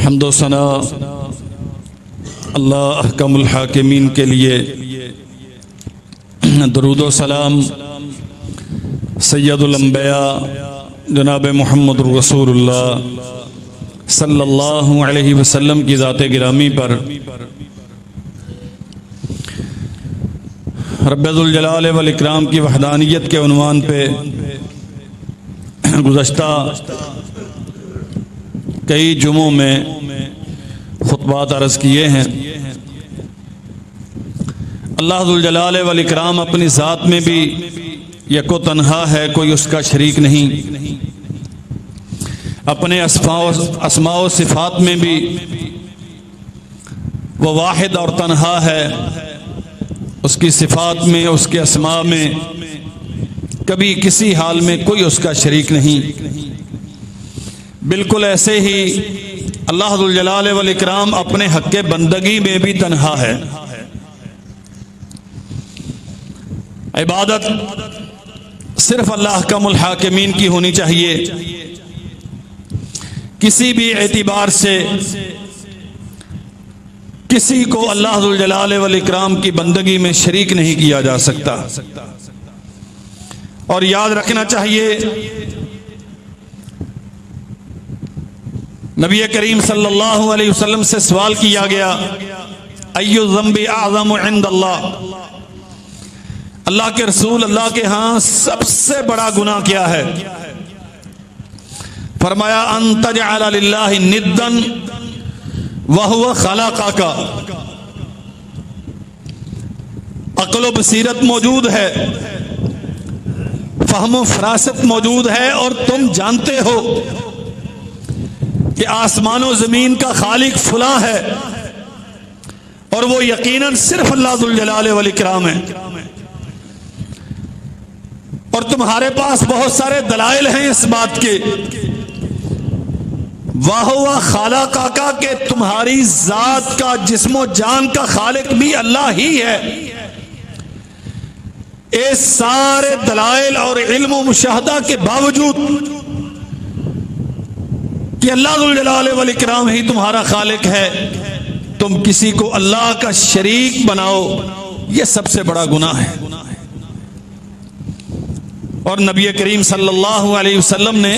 हम्दो सना अल्लाह अहकमुल हाकिमीन के लिए, दरूदो सलाम सैयदुल अंबिया जनाब मुहम्मद रसूलुल्लाह सल्लल्लाहु अलैहि वसल्लम की ज़ाते गिरामी पर रब्बुल जलाल वल इकराम की वहदानियत के उन्वान पे गुज़श्ता कई जुमों में खुतबात अर्ज़ किए हैं। अल्लाह जलाल वल इकराम अपनी ज़ात में भी यको तन्हा है, कोई उसका शरीक नहीं। अपने अस्माओ सिफ़ात में भी वो वाहिद और तन्हा है। उसकी सिफ़ात में, उसके अस्मा में कभी किसी हाल में कोई उसका शरीक नहीं। बिल्कुल ऐसे ही अल्लाह जुल जलाल वल इकराम अपने हक़ बंदगी में भी तन्हा है। इबादत सिर्फ अल्लाह अहकमुल हाकिमीन की होनी चाहिए। किसी भी एतिबार से किसी को अल्लाह जुल जलाल वल इकराम की बंदगी में शरीक नहीं किया जा सकता। और याद रखना चाहिए, नबी करीम सल्लल्लाहु अलैहि वसल्लम से सवाल किया गया, अय्यु ज़म्बि अअज़मु इंदल्लाह, अल्लाह के रसूल, अल्लाह के यहाँ सबसे बड़ा गुनाह क्या है? फरमाया, अन तजअल लिल्लाहि निद्दन व हुवा खलक़का। अक्ल व बसीरत मौजूद है, फहम फरासत मौजूद है, और तुम जानते हो कि आसमानों जमीन का खालिक फुला है, और वो यकीनन सिर्फ अल्लाह जुल जलाल वल इकराम है। और तुम्हारे पास बहुत सारे दलाइल हैं इस बात के, वाह वाह खाला काका के तुम्हारी जात का, जिस्मो जान का खालिक भी अल्लाह ही है। ये सारे दलाइल और इल्म व मुशाहदा के बावजूद कि अल्लाह जुल जलाल वल इकराम ही तुम्हारा खालिक है, तुम किसी को अल्लाह का शरीक बनाओ, यह सबसे बड़ा गुनाह है। और नबी करीम सल्लल्लाहु अलैहि वसल्लम ने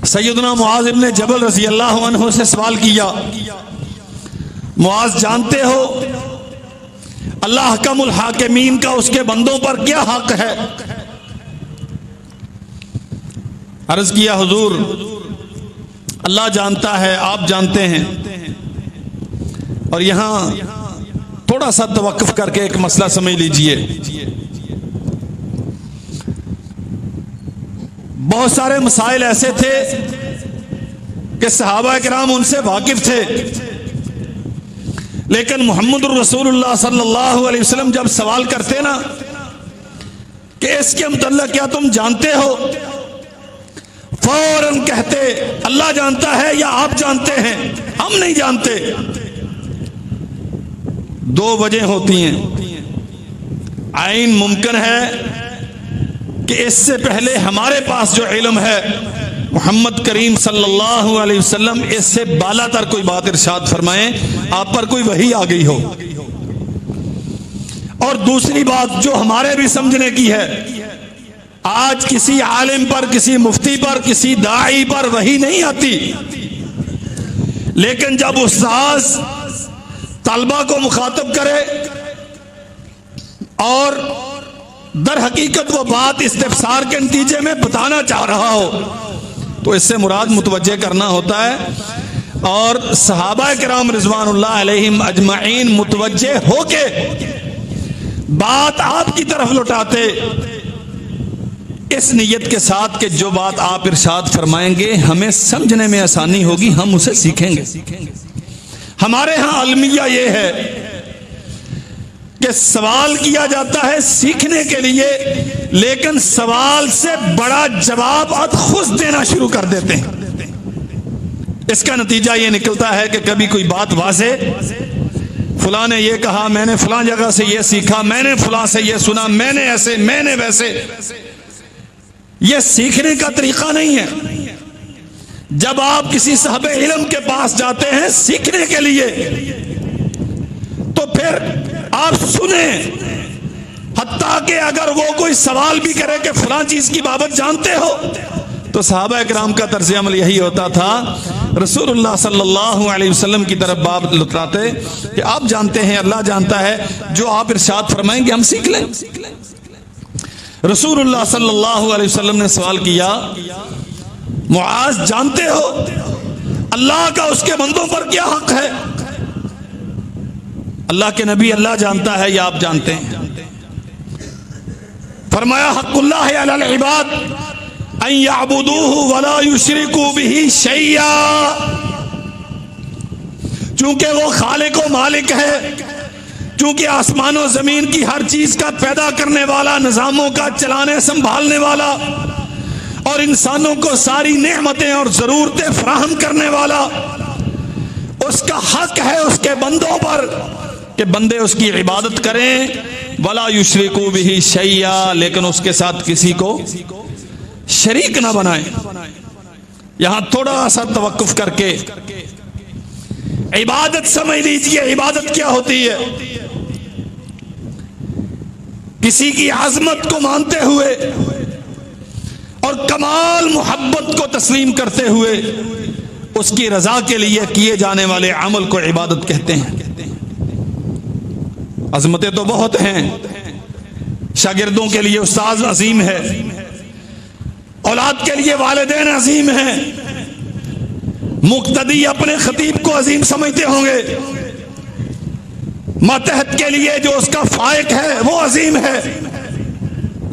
सैयदना मुआज़ इब्न जबल रज़ी अल्लाहु अन्हु से सवाल किया, मुआज़ जानते हो अल्लाह अहकमुल हाकिमीन का उसके बंदों पर क्या हक है? अर्ज़ किया, हुजूर अल्लाह जानता है, आप जानते हैं। और यहां थोड़ा सा तवक्कुफ करके एक मसला समझ लीजिए। बहुत सारे मसाइल ऐसे थे कि सहाबा किराम उनसे वाकिफ थे, लेकिन मुहम्मदुर रसूलुल्लाह सल्लल्लाहु अलैहि वसल्लम जब सवाल करते ना कि इसके मुतल्लिक़ क्या तुम जानते हो, फौरन कहते अल्लाह जानता है या आप जानते हैं, हम नहीं जानते। दो वजह होती हैं। आइन मुमकिन है कि इससे पहले हमारे पास जो इल्म है मुहम्मद करीम सल्लल्लाहु अलैहि वसल्लम इससे बालातर कोई बात इरशाद फरमाएं, आप पर कोई वही आ गई हो। और दूसरी बात जो हमारे भी समझने की है, आज किसी आलिम पर, किसी मुफ्ती पर, किसी दाई पर वही नहीं आती, लेकिन जब उस्ताद तलबा को मुखातब करे और दर हकीकत वो बात इस्तिफसार के नतीजे में बताना चाह रहा हो, तो इससे मुराद मुतवज्जे करना होता है। और सहाबा किराम रिज़वानुल्लाह अलैहिम अजमाइन मुतवज्जे होके बात आपकी तरफ लौटाते, इस नियत के साथ कि जो बात आप इरशाद फरमाएंगे हमें समझने में आसानी होगी, हम उसे सीखेंगे। हमारे यहाँ अलमिया ये है कि सवाल किया जाता है सीखने के लिए, लेकिन सवाल से बड़ा जवाब आप खुद देना शुरू कर देते हैं। इसका नतीजा ये निकलता है कि कभी कोई बात वाज़े, फला ने ये कहा, मैंने फला जगह से ये सीखा, मैंने फला से ये सुना, मैंने ऐसे, मैंने वैसे, ये सीखने का तरीका नहीं है। जब आप किसी साहबे इल्म के पास जाते हैं सीखने के लिए, तो फिर आप सुने, हत्ता कि अगर वो कोई सवाल भी करे कि फलां चीज की बाबत जानते हो, तो सहाबा इकराम का तर्ज अमल यही होता था, रसूलुल्लाह सल्लल्लाहु अलैहि वसल्लम की तरफ बात लुटाते कि आप जानते हैं, अल्लाह जानता है, जो आप इरशाद फरमाएंगे हम सीख लें। रसूलुल्लाह सल्लल्लाहु अलैहि वसल्लम ने सवाल किया, मुआज जानते हो अल्लाह का उसके बंदों पर क्या हक है? अल्लाह के नबी, अल्लाह जानता है या आप जानते हैं? फरमाया हक़्क़ुल्लाहि अलल इबाद अन यअबुदूहु वला युशरिकू बिही शैया। चूंकि वो खालिक व मालिक है, चूंकि आसमान और जमीन की हर चीज का पैदा करने वाला, निजामों का चलाने संभालने वाला और इंसानों को सारी नेमतें और जरूरतें फराहम करने वाला, उसका हक है उसके बंदों पर कि बंदे उसकी इबादत करें। वला युशरिकू बिही शैया, लेकिन उसके साथ किसी को शरीक ना बनाए। यहां थोड़ा सा तवक्कुफ करके इबादत समझ लीजिए। इबादत क्या होती है? किसी की आजमत को मानते हुए और कमाल मोहब्बत को तस्लीम करते हुए उसकी रजा के लिए किए जाने वाले अमल को इबादत कहते हैं। अजमतें तो बहुत हैं। शागिर्दों के लिए उस्ताद अजीम है, औलाद के लिए वालिदैन अजीम हैं, मुक्तदी अपने खतीब को अजीम समझते होंगे, मातहत के लिए जो उसका फायक है वो अजीम है।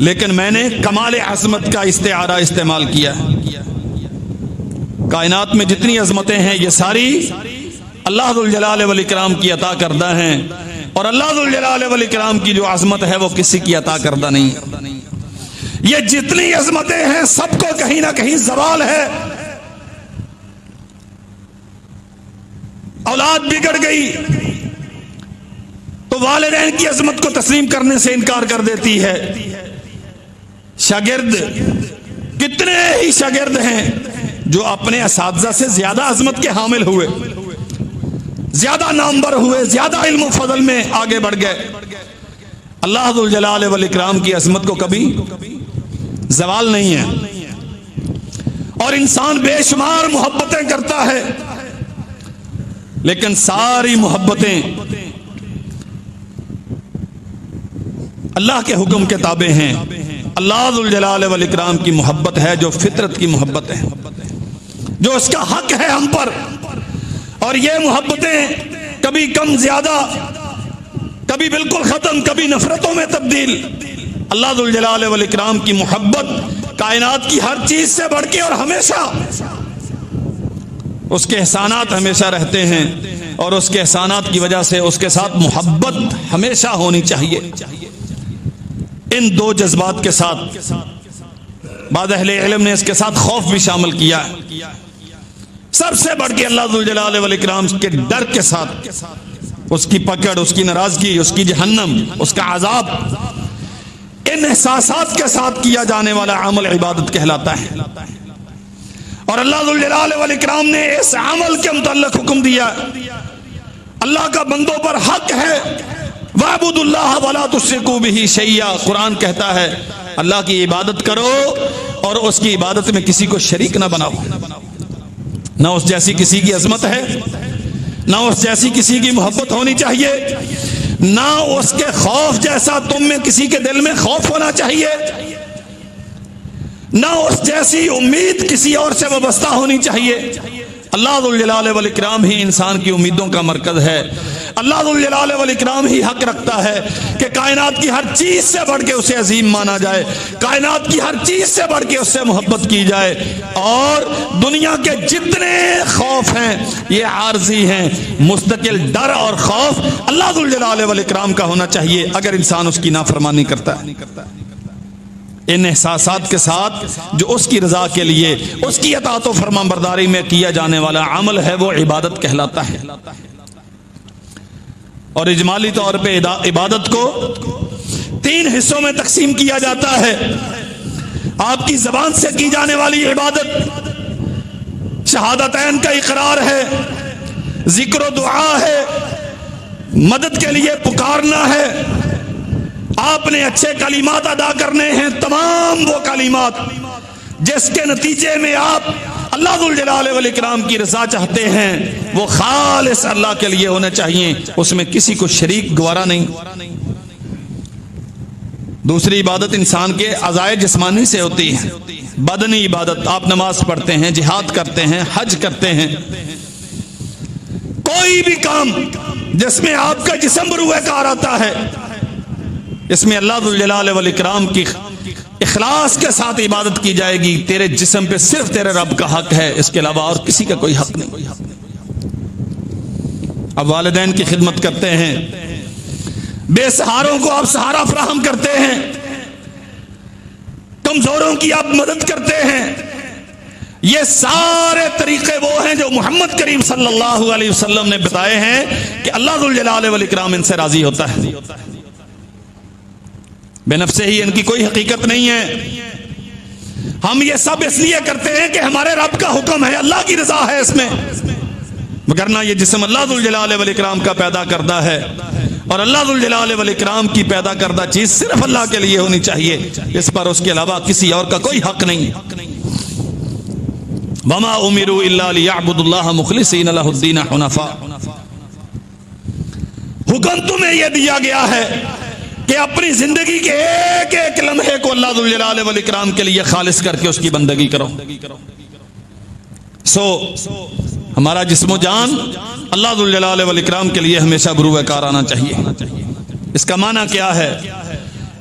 लेकिन मैंने कमाल अजमत का इस्तेआरा इस्तेमाल किया। कायनात में जितनी अजमतें हैं ये सारी अल्लाह जुल जलाल वल इकराम की अता करदा हैं, और अल्लाह जुल जलाल वल इकराम की जो अजमत है वो किसी की अता करदा नहीं। ये जितनी अजमतें हैं सबको कहीं ना कहीं जवाल है। औलाद बिगड़ गई तो वालिदैन की अजमत को तस्लीम करने से इनकार कर देती है। शागिर्द, कितने ही शागिर्द हैं जो अपने असातिज़ा से ज्यादा अजमत के हामिल हुए, ज्यादा नामवर हुए, ज्यादा इल्म फजल में आगे बढ़ गए। अल्लाह जुल जलाल वल इकराम की अजमत को कभी जवाल नहीं है। और इंसान बेशुमार मोहब्बतें करता है, लेकिन सारी मोहब्बतें अल्लाह के हुक्म के ताबे हैं। अल्लाह जुल जलाल वल इकराम की मोहब्बत है जो फितरत की मोहब्बत है, जो उसका हक है हम पर। और ये मोहब्बतें कभी कम ज्यादा, कभी बिल्कुल खत्म, कभी नफरतों में तब्दील। अल्लाह जुल जलाल वल इकराम की मोहब्बत कायनात की हर चीज से बढ़ के और हमेशा उसके एहसानात हमेशा रहते हैं, और उसके एहसानात की वजह से उसके साथ मोहब्बत हमेशा होनी चाहिए। इन दो जज्बात के साथ बाद अहले इल्म ने इसके साथ खौफ भी शामिल किया है। सबसे बढ़ के अल्लाह जुल जलाल वल इकराम के डर के साथ उसकी पकड़, उसकी नाराजगी, उसकी जहन्नम, उसका अजाब, इन एहसासात के साथ किया जाने वाला अमल इबादत कहलाता है। और अल्लाह जुल जलाल वल इकराम ने इस अमल के मुतल्लिक हुक्म दिया, अल्लाह का बंदों पर हक है, वअबुदुल्लाह वला तुश्रिकू बिही शैया। कुरान कहता है अल्लाह की इबादत करो और उसकी इबादत में किसी को शरीक ना बनाओ। ना उस जैसी किसी की अजमत है, ना उस जैसी किसी की मोहब्बत होनी चाहिए, ना उसके खौफ जैसा तुम में किसी के दिल में खौफ होना चाहिए, ना उस जैसी उम्मीद किसी और से वाबस्ता होनी चाहिए। अल्लाह जुल जलाल वल इकराम ही इंसान की उम्मीदों का मरकज है। अल्लाह जुल जलाल वल इकराम ही हक रखता है कि कायनात की हर चीज से बढ़ के उसे अजीम माना जाए, कायनात की हर चीज से बढ़ के उससे मोहब्बत की जाए। और दुनिया के जितने खौफ हैं ये आर्जी हैं, मुस्तकिल डर और खौफ अल्लाह जुल जलाल वल इकराम का होना चाहिए अगर इंसान उसकी नाफरमानी करता है। इन एहसासात के साथ जो उसकी रजा के लिए, उसकी अताअत व फरमाबरदारी में किया जाने वाला अमल है वो इबादत कहलाता है। और इजमाली तौर पे इबादत को 3 हिस्सों में तकसीम किया जाता है। आपकी जबान से की जाने वाली इबादत, शहादतैन का इकरार है, जिक्र दुआ है, मदद के लिए पुकारना है, आपने अच्छे कलिमात अदा करने हैं, तमाम वो कलिमात जिसके नतीजे में आप अल्लाह जुल जलाल वल इकराम की रज़ा चाहते हैं, वो खालिस अल्लाह के लिए होने चाहिए, उसमें किसी को शरीक गवारा नहीं। दूसरी इबादत इंसान के अज़ाए जिस्मानी से होती है, बदनी इबादत। आप नमाज पढ़ते हैं, जिहाद करते हैं, हज करते हैं, कोई भी काम जिसमें आपका जिस्म बरूएकार आता है, इसमें अल्लाह जुल जलाल वल इकराम की इखलास के साथ इबादत की जाएगी। तेरे जिस्म पे सिर्फ तेरे रब का हक है, इसके अलावा और किसी का कोई हक नहीं। अब वालिदैन की खिदमत करते हैं, बेसहारों को आप सहारा फराहम करते हैं, कमजोरों की आप मदद करते हैं। ये सारे तरीके वो हैं जो मोहम्मद करीम सल्लल्लाहु अलैहि वसल्लम ने बताए हैं कि अल्लाह जुल जलाल वल इकराम इनसे राजी होता है। बेनफ्से ही इनकी कोई हकीकत नहीं है। हम ये सब इसलिए करते हैं कि हमारे रब का हुक्म है, अल्लाह की रजा है इसमें, वरना ये जिस्म अल्लाह जुल जलाल वल इकराम का पैदा करदा है, और अल्लाह जुल जलाल वल इकराम की पैदा करदा चीज सिर्फ अल्लाह के लिए होनी चाहिए, इस पर उसके अलावा किसी और का कोई हक नहीं। वमा उमिरू इल्ला लियअबुदुल्लाह मुखलिसीन लहुद्दीन हुनफा। हुक्म तुम्हें यह दिया गया है कि अपनी जिंदगी के एक एक लम्हे को अल्लाह जुल जलाल वल इकराम के लिए खालिस करके उसकी बंदगी करो। हमारा जिस्मो जान अल्लाह जुल जलाल वल इकराम के लिए हमेशा बरूएकार आना चाहिए। इसका माना क्या है?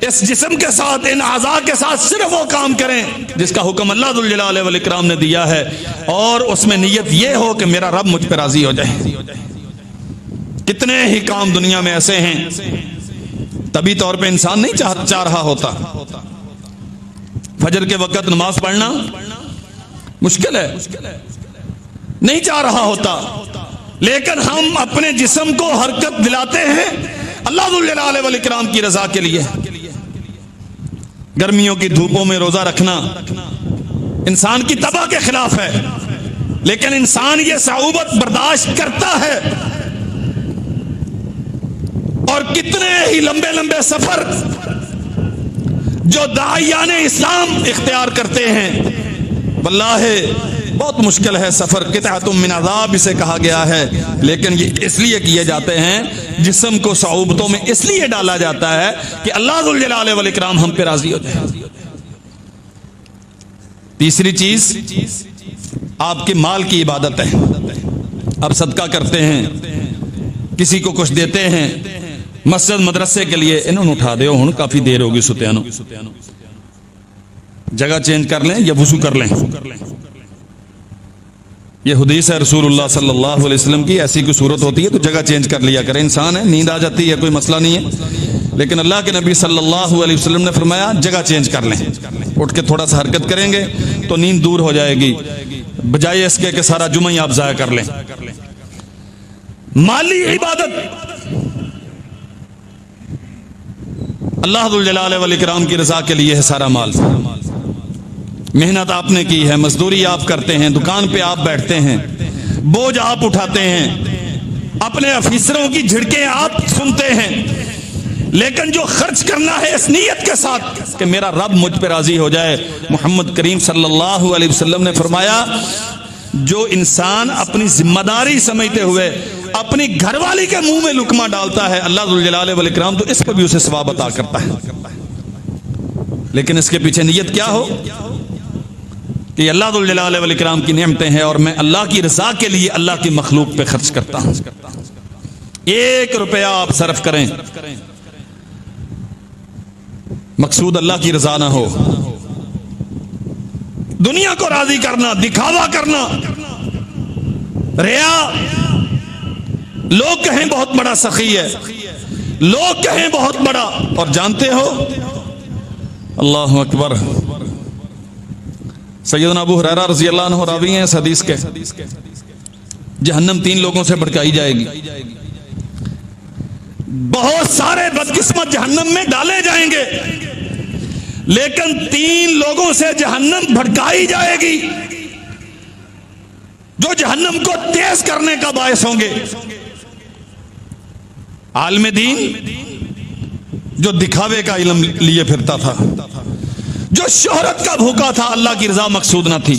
इस जिस्म के साथ, इन आज़ा के साथ सिर्फ वो काम करें जिसका हुक्म अल्लाह जुल जलाल वल इकराम ने दिया है, और उसमें नियत ये हो कि मेरा रब मुझ पर राजी हो जाए। कितने ही काम दुनिया में ऐसे हैं तभी तौर पे इंसान नहीं चाह रहा होता। फजर के वक्त नमाज पढ़ना मुश्किल है, नहीं चाह रहा होता, लेकिन हम अपने जिस्म को हरकत दिलाते हैं अल्लाह जुल जलाल वल इकराम की रजा के लिए। गर्मियों की धूपों में रोजा रखना इंसान की तबाह के खिलाफ है, लेकिन इंसान ये सऊबत बर्दाश्त करता है, और कितने ही लंबे लंबे सफर जो दाइयान इस्लाम इख्तियार करते हैं, वल्लाहे बहुत मुश्किल है सफर। कितातुम मिन अज़ाब इसे कहा गया है, लेकिन ये इसलिए किए जाते हैं, जिस्म को सऊबतों में इसलिए डाला जाता है कि अल्लाह जुल जलाल वल इकराम हम पे राजी हो जाए। तीसरी चीज आपके माल की इबादत है। आप सदका करते हैं, किसी को कुछ देते हैं, मस्जिद मदरसे के लिए, इन्होंने उठा दे हूं काफी देर होगी सुत्यानो, जगह चेंज कर लें या वुजू कर लें। ये हदीस है रसूलुल्लाह सल्लल्लाहु अलैहि वसल्लम की, ऐसी कोई सूरत होती है तो जगह चेंज कर लिया करें। इंसान है, नींद आ जाती है, कोई मसला नहीं है, लेकिन अल्लाह के नबी सल्लल्लाहु अलैहि वसल्लम ने फरमाया जगह चेंज कर लें, उठ के थोड़ा सा हरकत करेंगे तो नींद दूर हो जाएगी, बजाय इसके कि सारा जुमा ही आप जाया कर लें। माली इबादत अल्लाह जुल जलाल वल इकराम की रजा के लिए है। सारा माल, मेहनत आपने की है, मजदूरी आप करते हैं, दुकान पे आप बैठते हैं, बोझ आप उठाते हैं, अपने अफीसरों की झिड़कें आप सुनते हैं, लेकिन जो खर्च करना है इस नीयत के साथ कि मेरा रब मुझ पे राजी हो जाए। मोहम्मद करीम सल्लल्लाहु अलैहि वसल्लम ने फरमाया, जो इंसान अपनी जिम्मेदारी समझते हुए अपनी घरवाली के मुंह में लुकमा डालता है, अल्लाह जुल जलाल वल इकराम तो इस पर भी उसे सवाब अता करता है। लेकिन इसके पीछे नीयत क्या हो कि अल्लाह जुल जलाल वल इकराम की नेमतें हैं और मैं अल्लाह की रजा के लिए अल्लाह की मखलूक पे खर्च करता हूं। 1 रुपया आप सर्फ करें, मकसूद अल्लाह की रजा ना हो, दुनिया को राजी करना, दिखावा करना, रिया, लोग कहें बहुत बड़ा सखी है, लोग कहें बहुत बड़ा, और जानते हो अल्लाह अकबर, सैयदना अबू हुरैरा रज़ी अल्लाह अन्हु रावी हैं इस हदीस के, जहन्नम 3 लोगों से भड़काई जाएगी। बहुत सारे बदकिस्मत जहन्नम में डाले जाएंगे, लेकिन 3 लोगों से जहन्नम भड़काई जाएगी। जो जहन्नम को तेज करने का बायस होंगे। आलिम दीन जो दिखावे का इल्म लिए फिरता था, जो शोहरत का भूखा था, अल्लाह की रजा मकसूद ना थी।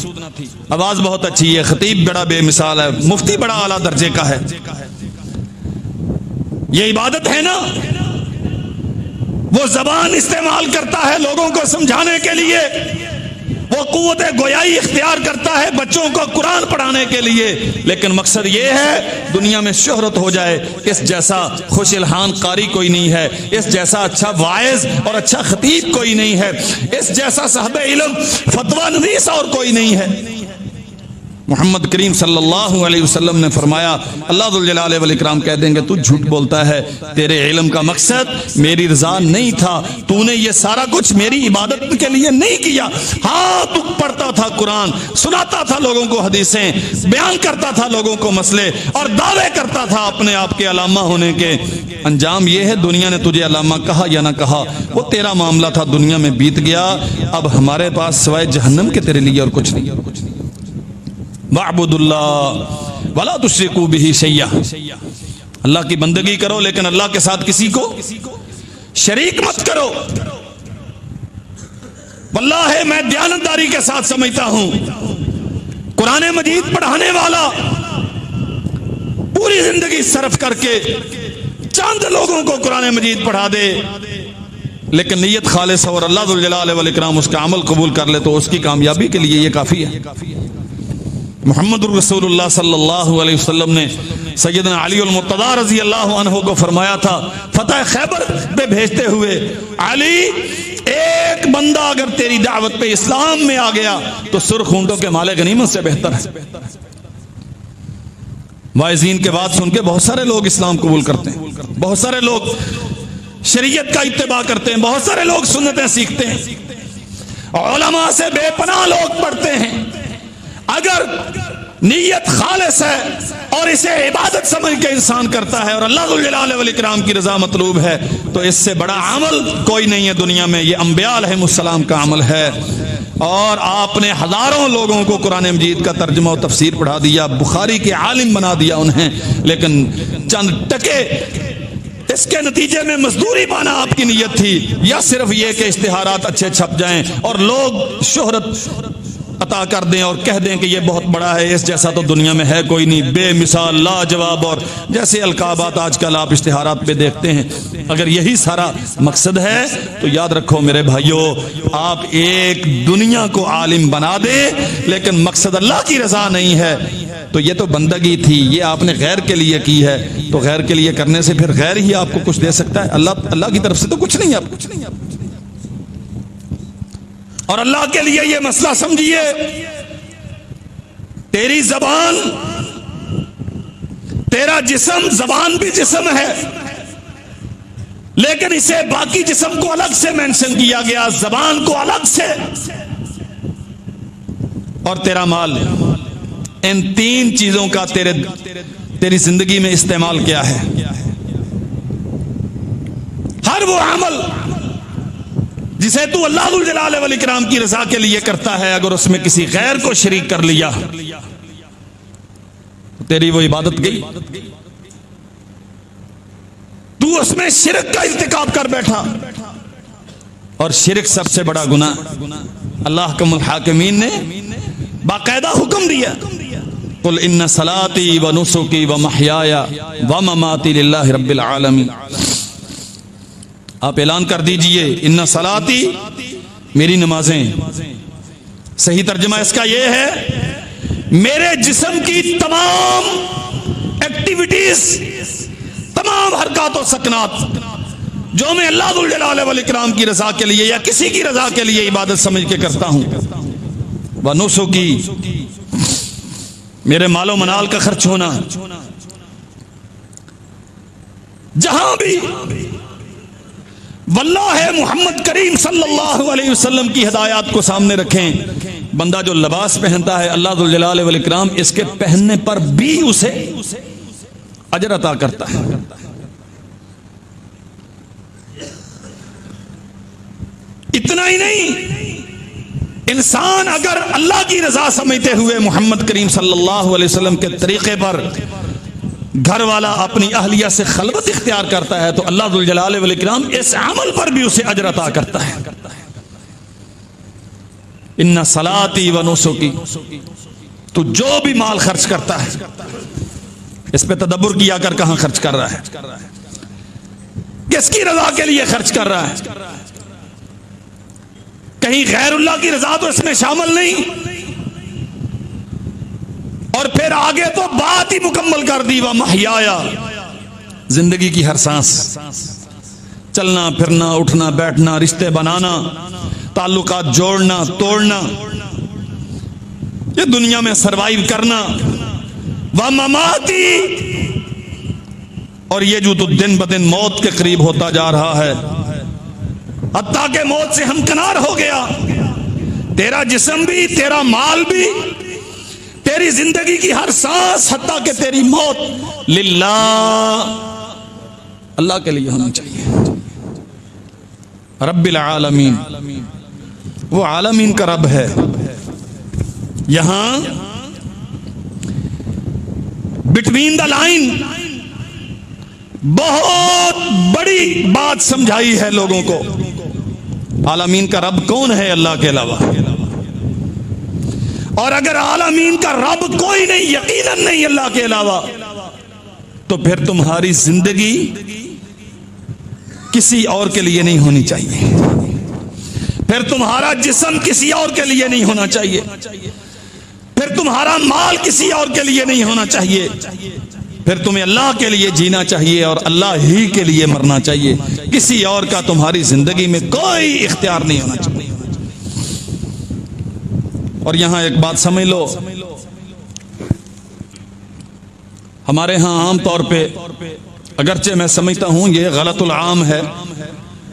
आवाज बहुत अच्छी है, खतीब बड़ा बेमिसाल है, मुफ्ती बड़ा आला दर्जे का है। ये इबादत है ना। वो जबान इस्तेमाल करता है लोगों को समझाने के लिए, वो कुव्वत गोयाई इख्तियार करता है बच्चों को कुरान पढ़ाने के लिए, लेकिन मकसद ये है दुनिया में शोहरत हो जाए। इस जैसा खुश इल्हान कारी कोई नहीं है, इस जैसा अच्छा वाइज और अच्छा खतीब कोई नहीं है, इस जैसा साहब इल्म फतवा नवीस और कोई नहीं है। मोहम्मद करीम सल्लल्लाहु अलैहि वसल्लम ने फरमाया, अल्लाह जुल जलाल वल इकराम कह देंगे तू झूठ बोलता है, तेरे इल्म का मकसद मेरी रजा नहीं था, तूने ये सारा कुछ मेरी इबादत के लिए नहीं किया। हाँ, तू पढ़ता था कुरान, सुनाता था लोगों को हदीसें, बयान करता था लोगों को मसले और दावे करता था अपने आप के अलामा होने के। अंजाम ये है, दुनिया ने तुझे अलामा कहा या ना कहा, वो तेरा मामला था, दुनिया में बीत गया। अब हमारे पास सिवाय जहन्नम के तेरे लिए और कुछ नहीं। वअबुदुल्लाह वला तुश्रिकू बिही शैया, अल्लाह की बंदगी करो लेकिन अल्लाह के साथ किसी को शरीक मत करो। वल्लाह मैं दयानतदारी के साथ समझता हूं, कुरान मजीद पढ़ाने वाला पूरी जिंदगी सर्फ करके चंद लोगों को कुरान मजीद पढ़ा दे, लेकिन नीयत खालिस और अल्लाह जुल जलाल वल इकराम उसका अमल कबूल कर ले, तो उसकी कामयाबी के लिए ये काफी है। मुहम्मदुर रसूलुल्लाह सल्लल्लाहु अलैहि वसल्लम ने सैयदना अली अल मुर्तज़ा रज़ी अल्लाहु अन्हु को फरमाया था फतह खैबर पे भेजते हुए, अली एक बंदा अगर तेरी दावत पे इस्लाम में आ गया तो सुर्ख ऊंटों के माले गनीमत से बेहतर है। वाइज़ीन के बात सुन के बहुत सारे लोग इस्लाम कबूल करते हैं, बहुत सारे लोग शरीयत का इत्तिबा करते हैं, बहुत सारे लोग सुन्नतें सीखते हैं, उलमा से बेपनाह लोग पढ़ते हैं। अगर नीयत खालिस है और इसे इबादत समझ के इंसान करता है और अल्लाह जुल जलाल वल इकराम की रजा मतलूब है, तो इससे बड़ा अमल कोई नहीं है दुनिया में। ये अंबिया अलैहिमुस्सलाम का अमल है। और आपने हजारों लोगों को कुरान मजीद का तर्जुमा और तफसीर पढ़ा दिया, बुखारी के आलिम बना दिया उन्हें, लेकिन चंद टके इसके नतीजे में मजदूरी पाना आपकी नीयत थी, या सिर्फ ये कि इश्तिहारात अच्छे छप जाएं और लोग शोहरत अता कर दें और कह दें कि ये बहुत बड़ा है, इस जैसा तो दुनिया में है कोई नहीं, बेमिसाल लाजवाब, और जैसे अलकाबात आजकल आप इश्तिहारात पे देखते हैं। अगर यही सारा मकसद है तो याद रखो मेरे भाइयों, आप एक दुनिया को आलिम बना दे लेकिन मकसद अल्लाह की रजा नहीं है, तो ये तो बंदगी थी, ये आपने गैर के लिए की है, तो गैर के लिए करने से फिर गैर ही आपको कुछ दे सकता है। अल्लाह की तरफ से तो कुछ नहीं, आप कुछ नहीं। और अल्लाह के लिए यह मसला समझिए, तेरी जबान, तेरा जिस्म, जबान भी जिस्म है लेकिन इसे बाकी जिस्म को अलग से मेंशन किया गया, जबान को अलग से, और तेरा माल, इन तीन चीजों का तेरी जिंदगी में इस्तेमाल क्या है। हर वो अमल जिसे तू अल्लाह जुल जलाल वल इकराम की रजा के लिए करता है, अगर उसमें किसी गैर को शरीक कर लिया तो तेरी वो इबादत गई, तू उसमें शिरक का इर्तिकाब कर बैठा। और शिरक सबसे बड़ा गुनाह। अल्लाह कमुल हाकिमीन ने बाकायदा हुक्म दिया, कुल इन्ना सलाती व नुसुकी व महयाया व ममाती लिल्लाहि रब्बिल आलमीन। आप ऐलान कर दीजिए, इन्ना सलाती, मेरी नमाजें। सही तर्जुमा इसका यह है, मेरे जिस्म की तमाम एक्टिविटीज, तमाम हरकत और सकनात जो मैं अल्लाह जुल जलाल वल इकराम की रजा के लिए या किसी की रजा के लिए इबादत समझ के करता हूं, व नुसुकी, मेरे मालो मनाल का खर्च होना, जहां भी वल्लाह मोहम्मद करीम सल्लल्लाहु अलैहि वसल्लम की हिदायत को सामने रखें। बंदा जो लिबास पहनता है अल्लाह जुल जलाल वल इकराम इसके पहनने पर भी उसे अजर अता करता है। इतना ही नहीं, इंसान अगर अल्लाह की रजा समझते हुए मोहम्मद करीम सल्लल्लाहु अलैहि वसल्लम के तरीके पर घर वाला अपनी अहलिया से खलवत इख्तियार करता है तो अल्लाह जुल जलाल वल इकराम इस अमल पर भी उसे अजर अता करता है। इन्ना सलाती व नुसुकी, तो जो भी माल खर्च करता है इस पे तदब्बुर किया कर कहां खर्च कर रहा है, किसकी रजा के लिए खर्च कर रहा है। कहीं गैरुल्लाह की रजा तो इसमें शामिल नहीं। और फिर आगे तो बात ही मुकम्मल कर दी, व महयाया, जिंदगी की हर सांस, चलना फिरना उठना बैठना रिश्ते बनाना ताल्लुकात जोड़ना तोड़ना, ये दुनिया में सरवाइव करना, व ममाती, और ये जो तो दिन ब दिन मौत के करीब होता जा रहा है, हत्ता के मौत से हमकिनार हो गया। तेरा जिस्म भी, तेरा माल भी, तेरी जिंदगी की हर सांस, हत्ता के तेरी मौत लिल्लाह, अल्लाह के लिए होनी चाहिए। रब्बिल आलमीन, वो आलमीन का रब है। यहां बिटवीन द लाइन बहुत बड़ी बात समझाई है लोगों को। आलमीन का रब कौन है अल्लाह के अलावा? और अगर आलमीन का रब कोई नहीं, यकीनन नहीं अल्लाह के अलावा, तो फिर तुम्हारी जिंदगी किसी और के लिए नहीं होनी चाहिए, फिर तुम्हारा जिस्म किसी और के लिए नहीं होना चाहिए, फिर तुम्हारा माल किसी और के लिए नहीं होना चाहिए, फिर तुम्हें अल्लाह के लिए जीना चाहिए और अल्लाह ही के लिए मरना चाहिए। किसी और का तुम्हारी जिंदगी में कोई इख्तियार नहीं होना चाहिए। और यहां एक बात समझ लो, हमारे यहां आम तौर पे, अगरचे मैं समझता हूं ये गलतुल आम है,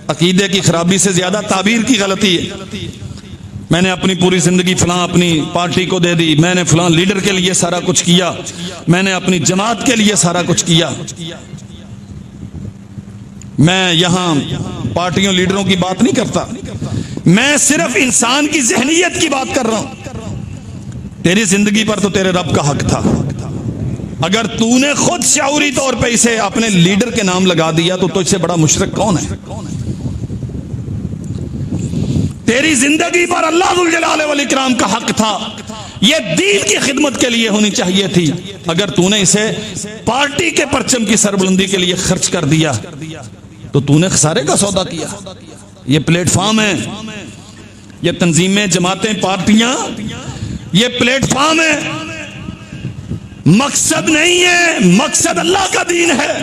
अकीदे की खराबी से ज्यादा ताबीर की गलती है। मैंने अपनी पूरी जिंदगी फलां अपनी पार्टी को दे दी, मैंने फलां लीडर के लिए सारा कुछ किया, मैंने अपनी जमात के लिए सारा कुछ किया। मैं यहां पार्टियों लीडरों की बात नहीं करता, मैं सिर्फ इंसान की ज़हनियत की बात कर रहा हूं। तेरी जिंदगी पर तो तेरे रब का हक था। अगर तूने खुद शऊरी तौर पे इसे अपने लीडर के नाम लगा दिया तो तुझसे बड़ा मुशरिक कौन है? तेरी जिंदगी पर अल्लाह जुल जलाल वल इकराम का हक था, यह दीन की खिदमत के लिए होनी चाहिए थी। अगर तूने इसे पार्टी के परचम की सरबुलंदी के लिए खर्च कर दिया तो तूने खसारे का सौदा किया। ये प्लेटफॉर्म है, ये तंजीमें जमातें पार्टियां, ये प्लेटफॉर्म है, मकसद नहीं है। मकसद अल्लाह का दीन है,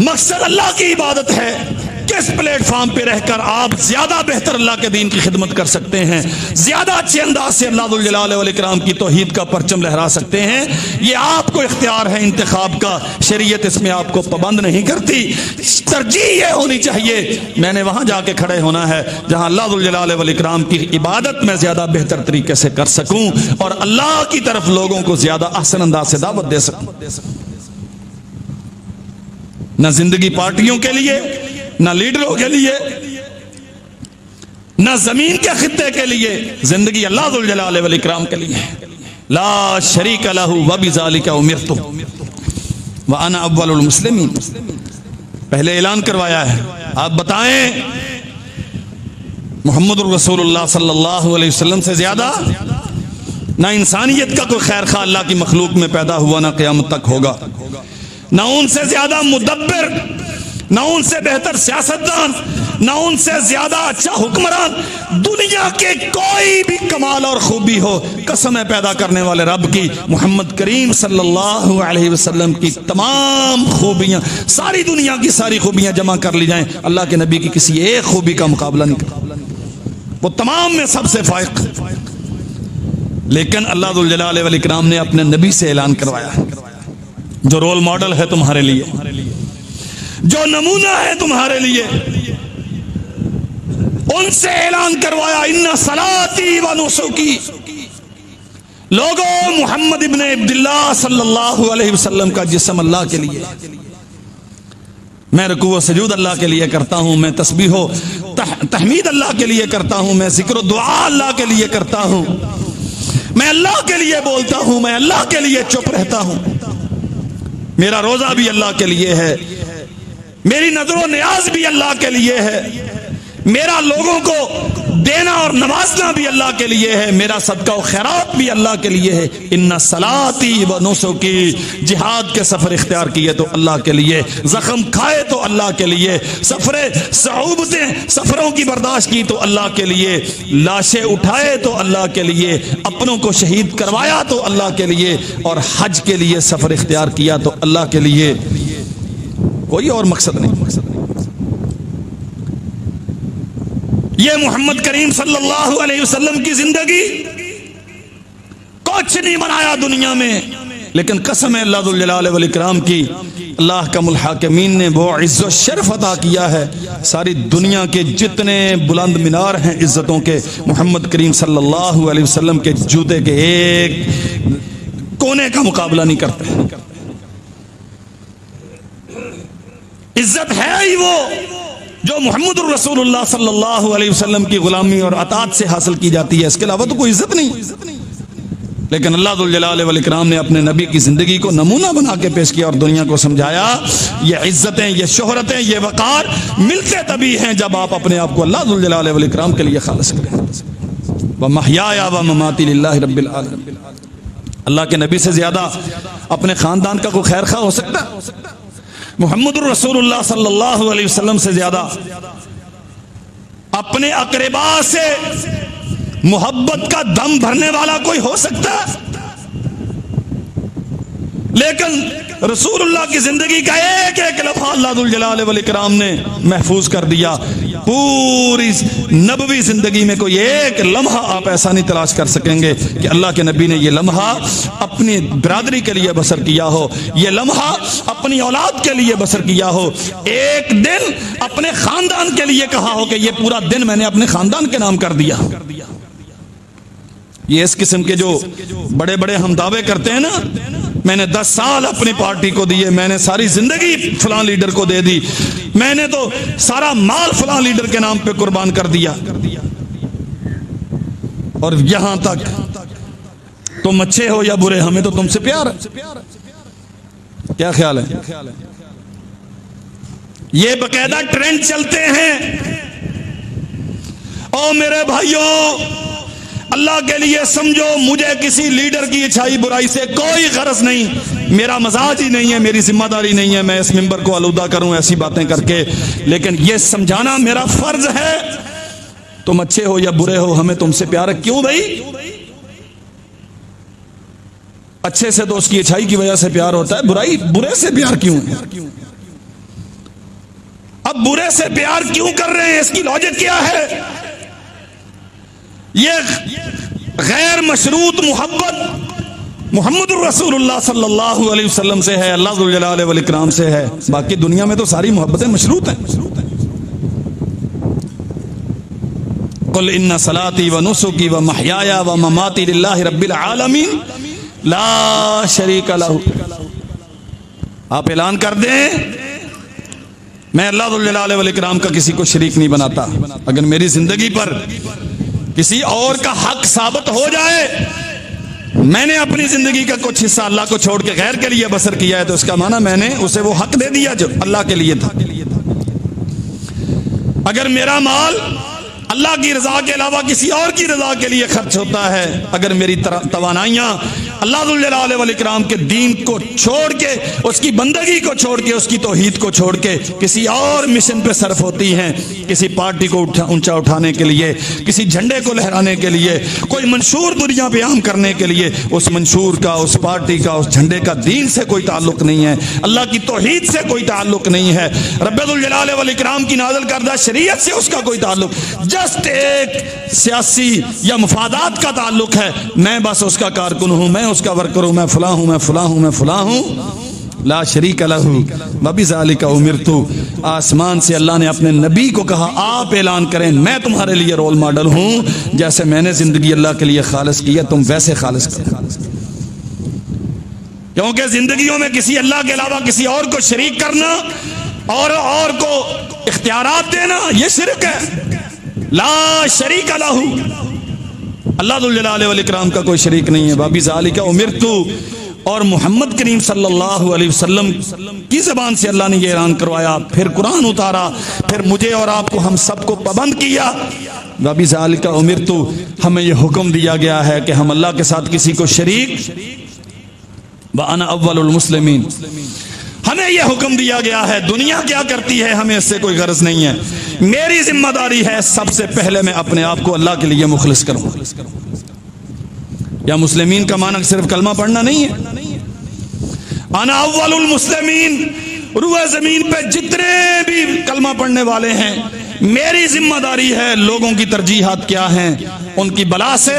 मकसद अल्लाह की इबादत है। किस प्लेटफॉर्म पे रहकर आप ज्यादा बेहतर अल्लाह के दीन की खिदमत कर सकते हैं, ज्यादा अच्छे अंदाज से अल्लाह जुल जलाल वल इकराम की तौहीद का परचम लहरा सकते हैं, ये आपको इख्तियार है इंतखाब का। शरीयत इसमें आपको पाबंद नहीं करती। तरजीह ये होनी चाहिए, मैंने वहां जाके खड़े होना है जहां अल्लाह जुल जलाल वल इकराम की इबादत में ज्यादा बेहतर तरीके से कर सकूं और अल्लाह की तरफ लोगों को ज्यादा अहसन अंदाज से दावत दे सकूं। न जिंदगी पार्टियों के लिए, ना लीडरों के लिए, ना जमीन के खित्ते के लिए, जिंदगी अल्लाह जुल जलाल वल इकराम के लिए। ला शरीक लहू व बिज़ालिका उमिरतु व अना अव्वलुल मुस्लिमीन। पहले ऐलान करवाया है, आप बताएं मुहम्मदुर रसूलुल्लाह सल्लल्लाहु अलैहि वसल्लम से ज्यादा ना इंसानियत का कोई खैर खा अल्लाह की मखलूक में पैदा हुआ, ना क़यामत तक होगा। ना उनसे ज्यादा मुदब्बिर, ना उनसे बेहतर सियासतदान, ना उनसे ज्यादा अच्छा हुक्मरान दुनिया के कोई भी कमाल और खूबी हो। कसम है पैदा करने वाले रब की, मोहम्मद करीम सल्लल्लाहु अलैहि वसल्लम की तमाम खूबियां, सारी दुनिया की सारी खूबियां जमा कर ली जाएं, अल्लाह के नबी की किसी एक खूबी का मुकाबला नहीं कर, वो तमाम में सबसे फाइक। लेकिन अल्लाह जुल जलाल वल इकराम ने अपने नबी से ऐलान करवाया, जो रोल मॉडल है तुम्हारे लिए, जो नमूना है तुम्हारे लिए, उनसे ऐलान करवाया, इन्ना सलाती व नुसुकी। लोगों, मुहम्मद इब्ने अब्दुल्लाह सल्लल्लाहु अलैहि वसल्लम का जिस्म अल्लाह के लिए, मैं रुकू व सजूद अल्लाह के लिए करता हूँ, मैं तस्बीह तहमीद अल्लाह के लिए करता हूँ, मैं जिक्र दुआ अल्लाह के लिए करता हूँ, मैं अल्लाह के लिए बोलता हूँ, मैं अल्लाह के लिए चुप रहता हूँ। मेरा रोजा भी अल्लाह के लिए है, मेरी नजरो नियाज भी अल्लाह के लिए है, मेरा लोगों को देना और नवाजना भी अल्लाह के लिए है, मेरा सदका और खैरात भी अल्लाह के लिए है। इन्ना सलाती व नुसुकी, जिहाद के सफर इख्तियार किए तो अल्लाह के लिए, जख्म खाए तो अल्लाह के लिए, सफरों की बर्दाश्त की तो अल्लाह के लिए, लाशें उठाए तो अल्लाह के लिए, अपनों को शहीद करवाया तो अल्लाह के लिए, और हज के लिए सफर इख्तियार किया तो अल्लाह के लिए, कोई और मकसद नहीं। ये मोहम्मद करीम सल्लल्लाहु अलैहि वसल्लम की जिंदगी कुछ नहीं बनाया दुनिया में, लेकिन कसम है अल्लाह जुल जलाल वल इकराम की, अल्लाह का मुल हाकिमीन ने वो इज्जत शर्फ अता किया है, सारी दुनिया के जितने बुलंद मीनार हैं इज्जतों के, मोहम्मद करीम सल्लल्लाहु अलैहि वसल्लम के जूते के एक कोने का मुकाबला नहीं करते। इज्जत है ही वो जो मोहम्मद रसूलुल्लाह सल्लल्लाहु अलैहि वसल्लम की गुलामी और अतात से हासिल की जाती है, इसके अलावा तो कोई इज्जत नहीं। लेकिन अल्लाह जुल जलाल वल इकराम ने अपने नबी की जिंदगी को नमूना बना के पेश किया और दुनिया को समझाया, ये इज्जतें, ये शोहरतें, ये वकार मिलते तभी हैं जब आप अपने आप को अल्लाह जुल जलाल वल इकराम के लिए खालिस करें। व महयाया व ममाती लिल्लाहि रब्बिल आलमीन। अल्लाह के नबी से ज्यादा अपने खानदान का कोई खैर खा हो सकता है? मोहम्मद रसूलुल्लाह सल्लल्लाहु अलैहि वसल्लम से ज्यादा अपने अकरबा से मोहब्बत का दम भरने वाला कोई हो सकता है? लेकिन रसूलुल्लाह की जिंदगी का एक एक लम्हा अल्लाह जुल जलाल वल इकराम ने महफूज कर दिया। पूरी नबवी जिंदगी में कोई एक लम्हा आप ऐसा नहीं तलाश कर सकेंगे कि अल्लाह के नबी ने ये लम्हा अपनी बिरादरी के लिए बसर किया हो, ये लम्हा अपनी औलाद के लिए बसर किया हो, एक दिन अपने खानदान के लिए कहा हो कि ये पूरा दिन मैंने अपने खानदान के नाम कर दिया। ये इस किस्म के जो बड़े बड़े हम दावे करते हैं ना, मैंने 10 साल अपनी पार्टी को दिए, मैंने सारी जिंदगी फलां लीडर को दे दी, मैंने तो सारा माल फलां लीडर के नाम पे कुर्बान कर दिया, और यहां तक तुम अच्छे हो या बुरे, हमें तो तुमसे प्यार है। क्या ख्याल है? ये बकायदा ट्रेंड चलते हैं। ओ मेरे भाइयों, अल्लाह के लिए समझो, मुझे किसी लीडर की अच्छाई बुराई से कोई गरज नहीं, मेरा मजाज ही नहीं है, मेरी जिम्मेदारी नहीं है मैं इस मिंबर को आलूदा करूं ऐसी बातें करके, लेकिन यह समझाना मेरा फर्ज है, तुम अच्छे हो या बुरे हो, हमें तुमसे प्यार है। क्यों भाई? अच्छे से तो उसकी अच्छाई की वजह से प्यार होता है, बुरे से प्यार क्यों है? अब बुरे से प्यार क्यों कर रहे हैं, इसकी लॉजिक क्या है? ये गैर मशरूत मोहब्बत मोहम्मद रसूलुल्लाह सल्लल्लाहु अलैहि वसल्लम से है, अल्लाह जुल जलाल वल इकराम से है। बाकी दुनिया में तो सारी मोहब्बतें मशरूत हैं। कुल इन्ना सलाती व नुसुकी व महयाया व ममाती लिल्लाहि रब्बिल आलमीन ला शरीका लहू। आप ऐलान कर दें, मैं अल्लाह जुल जलाल वल इकराम का किसी को शरीक नहीं बनाता। अगर मेरी जिंदगी पर किसी और का हक साबित हो जाए, मैंने अपनी जिंदगी का कुछ हिस्सा अल्लाह को छोड़ के गैर के लिए बसर किया है, तो इसका माना मैंने उसे वो हक दे दिया जो अल्लाह के लिए था। अगर मेरा माल अल्लाह की रजा के अलावा किसी और की रजा के लिए खर्च होता है, अगर मेरी तवानाइयां अल्लाह जुल जलाल वल इकराम के दीन को छोड़ के, उसकी बंदगी को छोड़ के, उसकी तौहीद को छोड़ के किसी और मिशन पे सर्फ होती हैं, किसी पार्टी को ऊंचा उठाने के लिए, किसी झंडे को लहराने के लिए, कोई मंशूर दुनिया पे आम करने के लिए, उस मंशूर का, उस पार्टी का, उस झंडे का दीन से कोई ताल्लुक नहीं है, अल्लाह की तौहीद से कोई ताल्लुक नहीं है, रब्बुल जुल जलाल वल इकराम की नाज़िल करदा शरीयत से उसका कोई ताल्लुक, जस्ट एक सियासी या मुफादात का ताल्लुक है। मैं बस उसका कारकुन हूं, मैं उसका वर्कर हूं, मैं फलां हूं, मैं फलां हूं, मैं फलां हूं। ला शरीक लहू व बिज़ालिका उमिरतु। आसमान से अल्लाह ने अपने नबी को कहा, आप ऐलान करें मैं तुम्हारे लिए रोल मॉडल हूं, जैसे मैंने जिंदगी अल्लाह के लिए खालिस की है, तुम वैसे खालिस करो। क्योंकि जिंदगियों में किसी अल्लाह के अलावा किसी और को शरीक करना और को इख्तियारात देना, ये शिरक है। ला शरीक लहू, अल्लाह जुल जलाल वल इकराम का कोई शरीक नहीं है। बाबी ज़ालिका उमिरतु, और मोहम्मद करीम सल्लल्लाहु अलैहि वसल्लम की ज़बान से अल्लाह ने ये ऐलान करवाया, फिर कुरान उतारा, फिर मुझे और आपको हम सबको पाबंद किया। बाबी ज़ालिका उमिरतु, हमें यह हुक्म दिया गया है कि हम अल्लाह के साथ किसी को शरीक, व अना अव्वलुल मुस्लिमीन, हमें यह हुक्म दिया गया है। दुनिया क्या करती है हमें इससे कोई गर्ज नहीं है। मेरी जिम्मेदारी है सबसे पहले मैं अपने आप को अल्लाह के लिए मुखलिस करूं। या मुस्लिमीन का मानक सिर्फ कलमा पढ़ना नहीं है। अना अव्वलुल मुस्लिमीन, रुए जमीन पे जितने भी कलमा पढ़ने वाले हैं, मेरी जिम्मेदारी है लोगों की तरजीहात क्या हैं, उनकी बला से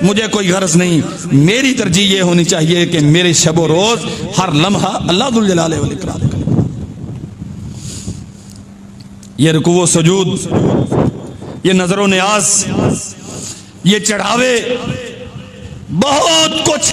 मुझे कोई गर्ज नहीं। मेरी तरजीह ये होनी चाहिए कि मेरे शबो रोज हर लम्हा अल्लाह जुल जलाल वल इकराम का, ये रुकू सजूद, ये नजरो नियाज, ये चढ़ावे, बहुत कुछ